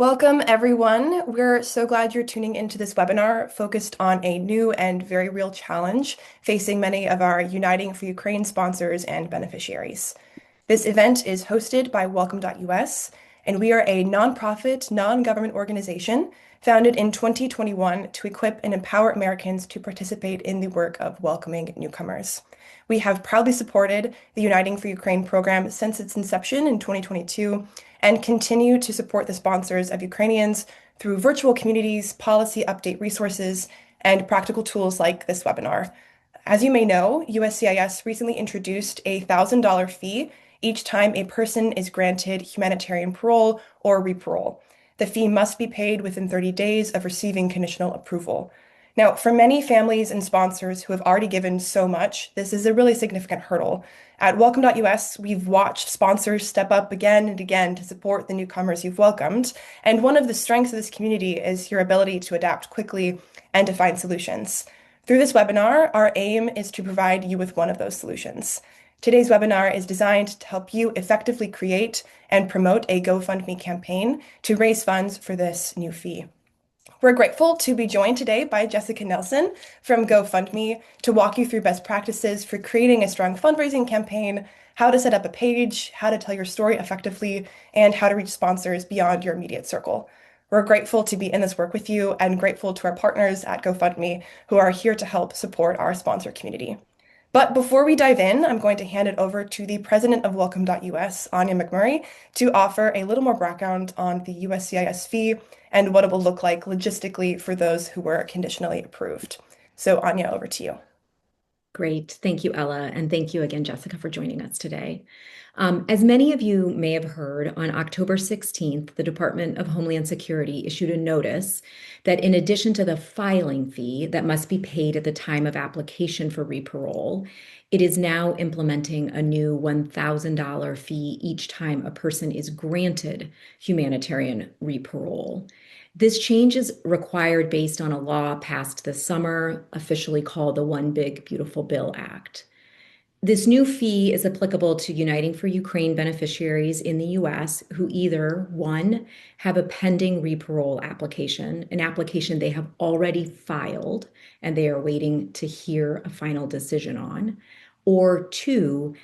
Welcome, everyone. We're so glad you're tuning into this webinar focused on a new and very real challenge facing many of our Uniting for Ukraine sponsors and beneficiaries. This event is hosted by Welcome.us, and we are a nonprofit, non-government organization founded in 2021 to equip and empower Americans to participate in the work of welcoming newcomers. We have proudly supported the Uniting for Ukraine program since its inception in 2022 and continue to support the sponsors of Ukrainians through virtual communities, policy update resources, and practical tools like this webinar. As you may know, USCIS recently introduced a $1,000 fee each time a person is granted humanitarian parole or re-parole. The fee must be paid within 30 days of receiving conditional approval. Now, for many families and sponsors who have already given so much, this is a really significant hurdle. At Welcome.us, we've watched sponsors step up again and again to support the newcomers you've welcomed. And one of the strengths of this community is your ability to adapt quickly and to find solutions. Through this webinar, our aim is to provide you with one of those solutions. Today's webinar is designed to help you effectively create and promote a GoFundMe campaign to raise funds for this new fee. We're grateful to be joined today by Jessica Nelson from GoFundMe to walk you through best practices for creating a strong fundraising campaign, how to set up a page, how to tell your story effectively, and how to reach sponsors beyond your immediate circle. We're grateful to be in this work with you and grateful to our partners at GoFundMe who are here to help support our sponsor community. But before we dive in, I'm going to hand it over to the president of Welcome.us, Anya McMurray, to offer a little more background on the USCIS fee and what it will look like logistically for those who were conditionally approved. So Anya, over to you. Great. Thank you, Ella. And thank you again, Jessica, for joining us today. As many of you may have heard, on October 16th, the Department of Homeland Security issued a notice that in addition to the filing fee that must be paid at the time of application for re-parole, it is now implementing a new $1,000 fee each time a person is granted humanitarian re-parole. This change is required based on a law passed this summer, officially called the One Big Beautiful Bill Act. This new fee is applicable to Uniting for Ukraine beneficiaries in the US who either, one, have a pending re-parole application, an application they have already filed and they are waiting to hear a final decision on, or two,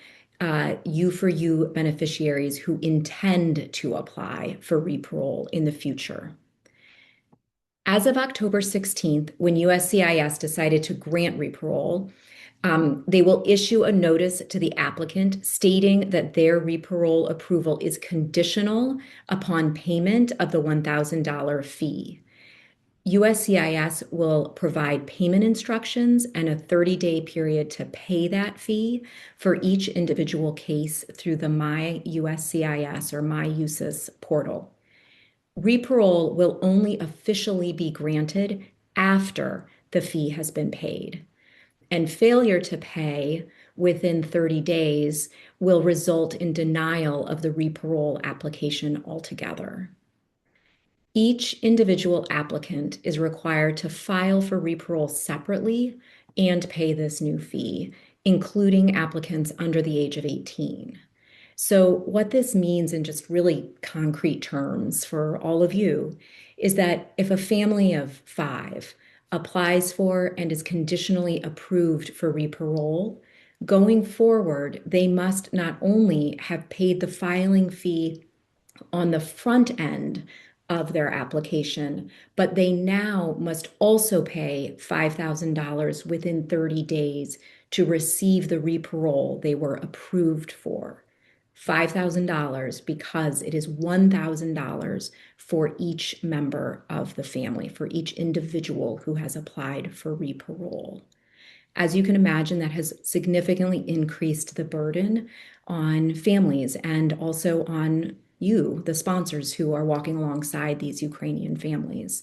U4U beneficiaries who intend to apply for re-parole in the future. As of October 16th, when USCIS decided to grant re-parole, they will issue a notice to the applicant stating that their re-parole approval is conditional upon payment of the $1,000 fee. USCIS will provide payment instructions and a 30-day period to pay that fee for each individual case through the My USCIS or My USCIS portal. Re-parole will only officially be granted after the fee has been paid, and failure to pay within 30 days will result in denial of the re-parole application altogether. Each individual applicant is required to file for re-parole separately and pay this new fee, including applicants under the age of 18. So what this means in just really concrete terms for all of you is that if a family of 5 applies for and is conditionally approved for re-parole, going forward, they must not only have paid the filing fee on the front end of their application, but they now must also pay $5,000 within 30 days to receive the re-parole they were approved for. $5,000 because it is $1,000 for each member of the family, for each individual who has applied for re-parole. As you can imagine, that has significantly increased the burden on families and also on you, the sponsors who are walking alongside these Ukrainian families.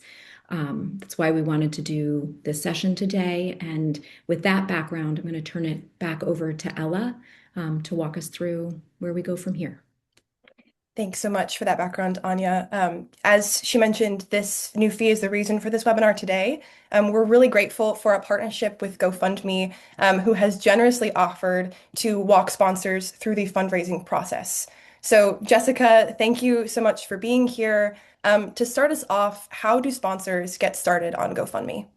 That's why we wanted to do this session today. And with that background, I'm going to turn it back over to Ella to walk us through where we go from here. Thanks so much for that background, Anya. As she mentioned, this new fee is the reason for this webinar today. We're really grateful for our partnership with GoFundMe, who has generously offered to walk sponsors through the fundraising process. So, Jessica, thank you so much for being here. To start us off, how do sponsors get started on GoFundMe?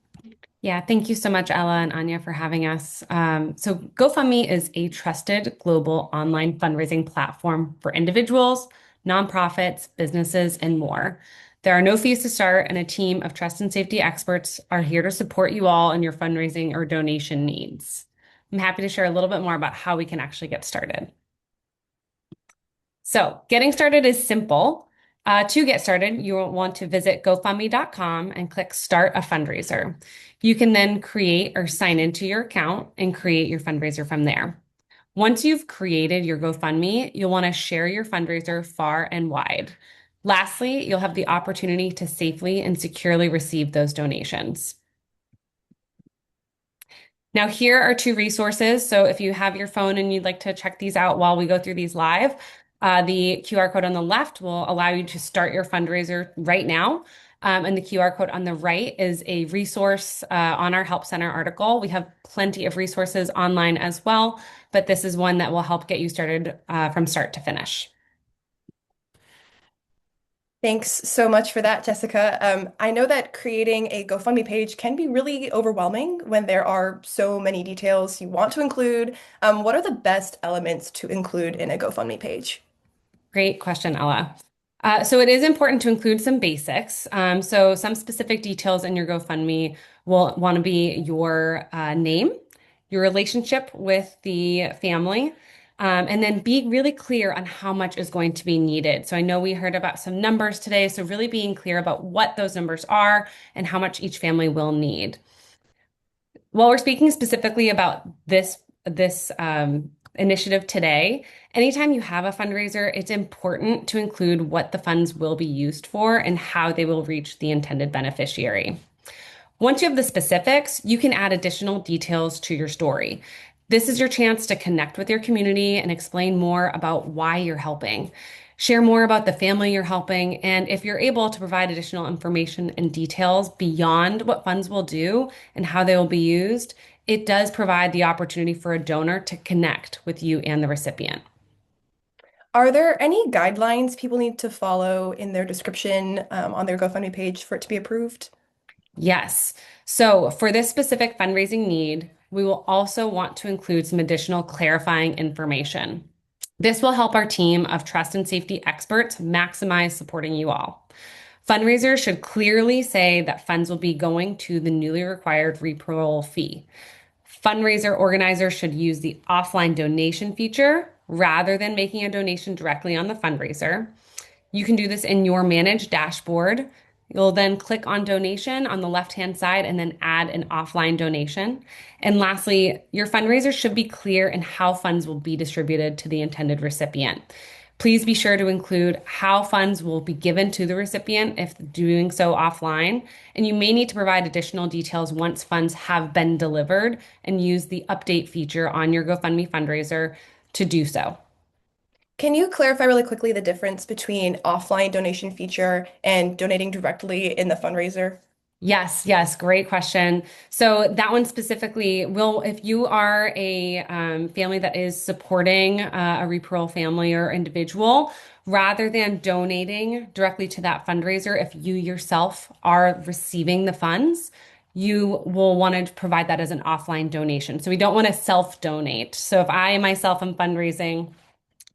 Yeah, thank you so much, Ella and Anya, for having us. So, GoFundMe is a trusted global online fundraising platform for individuals, nonprofits, businesses, and more. There are no fees to start, and a team of trust and safety experts are here to support you all in your fundraising or donation needs. I'm happy to share a little bit more about how we can actually get started. So, getting started is simple. To get started, you will want to visit GoFundMe.com and click Start a Fundraiser. You can then create or sign into your account and create your fundraiser from there. Once you've created your GoFundMe, you'll want to share your fundraiser far and wide. Lastly, you'll have the opportunity to safely and securely receive those donations. Now, here are two resources. So if you have your phone and you'd like to check these out while we go through these live, the QR code on the left will allow you to start your fundraiser right now. And the QR code on the right is a resource on our Help Center article. We have plenty of resources online as well, but this is one that will help get you started from start to finish. Thanks so much for that, Jessica. I know that creating a GoFundMe page can be really overwhelming when there are so many details you want to include. What are the best elements to include in a GoFundMe page? Great question, Ella. So it is important to include some basics. So some specific details in your GoFundMe will want to be your name, your relationship with the family, and then be really clear on how much is going to be needed. So I know we heard about some numbers today, so really being clear about what those numbers are and how much each family will need. While we're speaking specifically about this initiative today, anytime you have a fundraiser, it's important to include what the funds will be used for and how they will reach the intended beneficiary. Once you have the specifics, you can add additional details to your story. This is your chance to connect with your community and explain more about why you're helping. Share more about the family you're helping, and if you're able to provide additional information and details beyond what funds will do and how they will be used, it does provide the opportunity for a donor to connect with you and the recipient. Are there any guidelines people need to follow in their description on their GoFundMe page for it to be approved? Yes. So for this specific fundraising need, we will also want to include some additional clarifying information. This will help our team of trust and safety experts maximize supporting you all. Fundraisers should clearly say that funds will be going to the newly required re-parole fee. Fundraiser organizers should use the offline donation feature rather than making a donation directly on the fundraiser. You can do this in your managed dashboard. You'll then click on donation on the left-hand side and then add an offline donation. And lastly, your fundraiser should be clear in how funds will be distributed to the intended recipient. Please be sure to include how funds will be given to the recipient if doing so offline. And you may need to provide additional details once funds have been delivered and use the update feature on your GoFundMe fundraiser to do so. Can you clarify really quickly the difference between offline donation feature and donating directly in the fundraiser? Yes, great question. So that one specifically will, if you are a family that is supporting a re-parole family or individual, rather than donating directly to that fundraiser, if you yourself are receiving the funds, you will want to provide that as an offline donation. So we don't want to self-donate. So if I myself am fundraising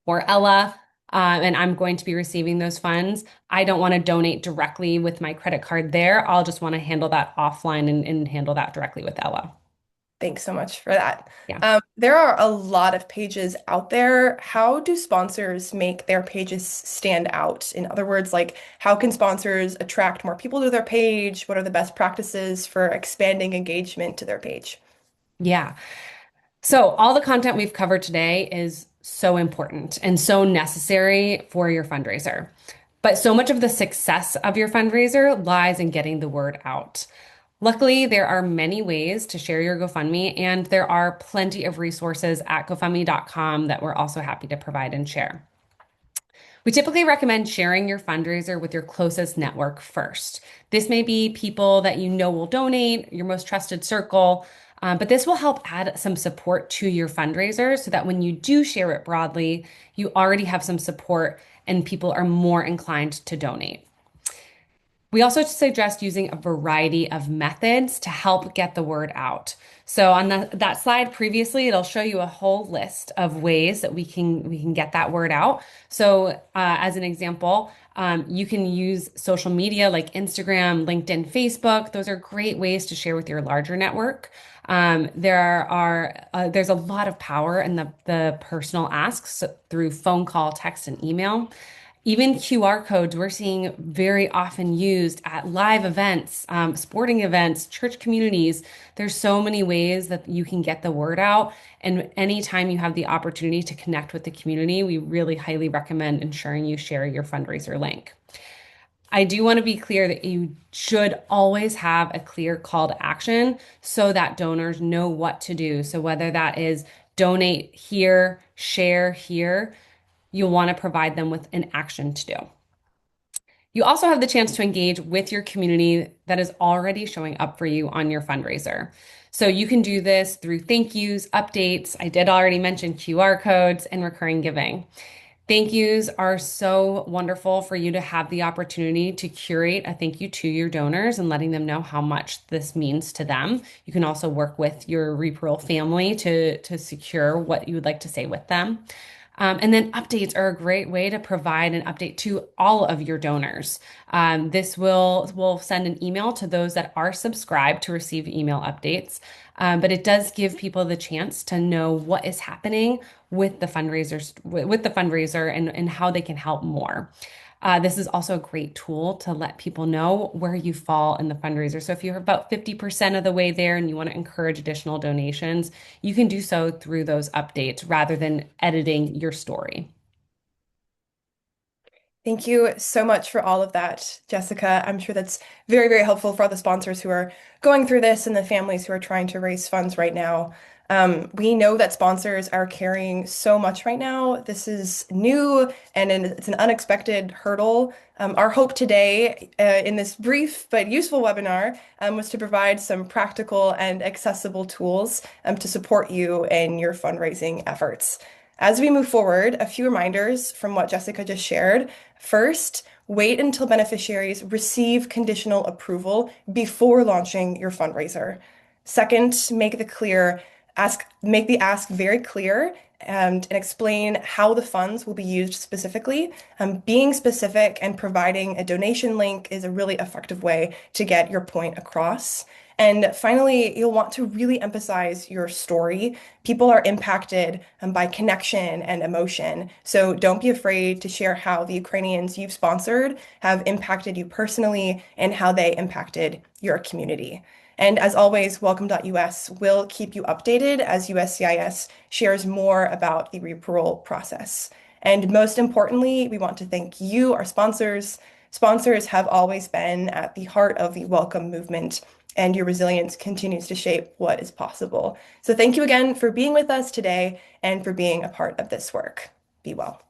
or Ella, and I'm going to be receiving those funds. I don't want to donate directly with my credit card there. I'll just want to handle that offline and handle that directly with Ella. Thanks so much for that. Yeah. There are a lot of pages out there. How do sponsors make their pages stand out? In other words, like how can sponsors attract more people to their page? What are the best practices for expanding engagement to their page? Yeah. So all the content we've covered today is so important and so necessary for your fundraiser. But so much of the success of your fundraiser lies in getting the word out. Luckily, there are many ways to share your GoFundMe, and there are plenty of resources at GoFundMe.com that we're also happy to provide and share. We typically recommend sharing your fundraiser with your closest network first. This may be people that you know will donate, your most trusted circle, But this will help add some support to your fundraiser so that when you do share it broadly, you already have some support and people are more inclined to donate. We also suggest using a variety of methods to help get the word out. So on that slide previously, it'll show you a whole list of ways that we can get that word out. So as an example, you can use social media like Instagram, LinkedIn, Facebook. Those are great ways to share with your larger network. There's a lot of power in the personal asks through phone call, text, and email. Even QR codes we're seeing very often used at live events, sporting events, church communities. There's so many ways that you can get the word out. And anytime you have the opportunity to connect with the community, we really highly recommend ensuring you share your fundraiser link. I do want to be clear that you should always have a clear call to action so that donors know what to do. So whether that is donate here, share here, you'll want to provide them with an action to do. You also have the chance to engage with your community that is already showing up for you on your fundraiser. So you can do this through thank yous, updates. I did already mention QR codes and recurring giving. Thank yous are so wonderful for you to have the opportunity to curate a thank you to your donors and letting them know how much this means to them. You can also work with your re-parole family to secure what you would like to say with them. And then updates are a great way to provide an update to all of your donors. This will send an email to those that are subscribed to receive email updates, but it does give people the chance to know what is happening with the fundraiser and how they can help more. This is also a great tool to let people know where you fall in the fundraiser. So if you're about 50% of the way there and you want to encourage additional donations, you can do so through those updates rather than editing your story. Thank you so much for all of that, Jessica. I'm sure that's very, very helpful for all the sponsors who are going through this and the families who are trying to raise funds right now. We know that sponsors are carrying so much right now. This is new and it's an unexpected hurdle. Our hope today, in this brief but useful webinar, was to provide some practical and accessible tools to support you in your fundraising efforts. As we move forward, a few reminders from what Jessica just shared. First, wait until beneficiaries receive conditional approval before launching your fundraiser. Second, make the ask very clear and explain how the funds will be used specifically. Being specific and providing a donation link is a really effective way to get your point across. And finally, you'll want to really emphasize your story. People are impacted by connection and emotion. So don't be afraid to share how the Ukrainians you've sponsored have impacted you personally and how they impacted your community. And as always, Welcome.us will keep you updated as USCIS shares more about the re-parole process. And most importantly, we want to thank you, our sponsors. Sponsors have always been at the heart of the Welcome movement, and your resilience continues to shape what is possible. So thank you again for being with us today and for being a part of this work. Be well.